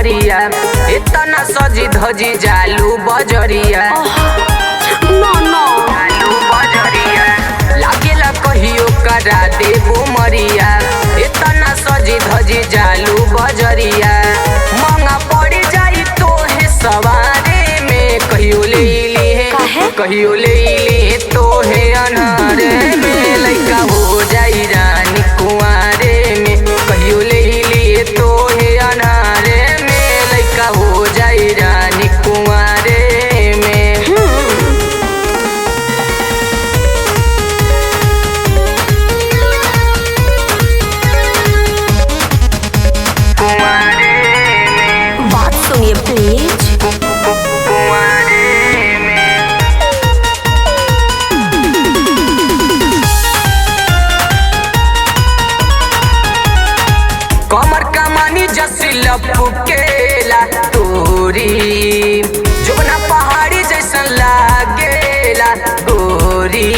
उमरिया इतना सजी धजी जालू बजरिया जालू बजरिया लागेला कहियो करा दे उमरिया इतना सजी धजी जालू बजरिया महंगा पड़ जाई तो है सवारे में कहियो ले ली तो है अनहारे में लइका हो जाई रानी कुंवारे में कहियो ले ली तो है अनहारे में लइका हो जाई रानी कुंवारे में कुंवारे में बात सुनिए प्लीज। कुंवारे में कमर कमानी जसी लपकेला तोरी जोना पहाड़ी जैसा लागेला गोरी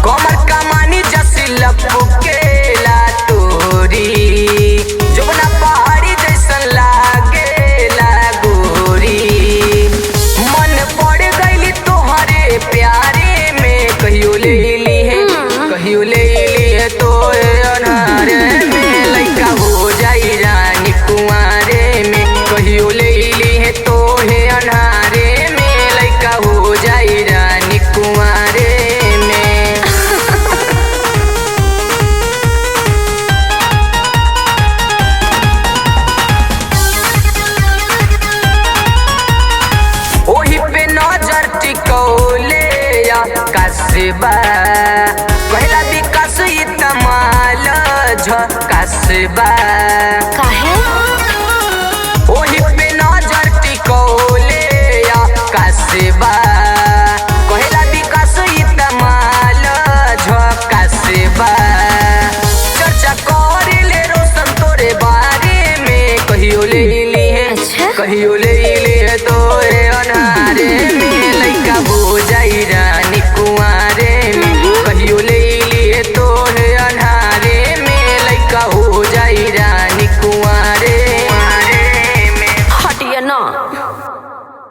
कमर कमानी जसी लपकेला तोरी जोना पहाड़ी जैसा लागेला गोरी मन पड़ गईली तोहरे प्यारे में कहियो ले ली है तो अनहारे में लइका हो जाई रानी कुंवारे में कहियो ले ली है तो है अनहारे में लइका हो जाई रानी कुंवारे में ओही पे नजर टिकौले या कसबा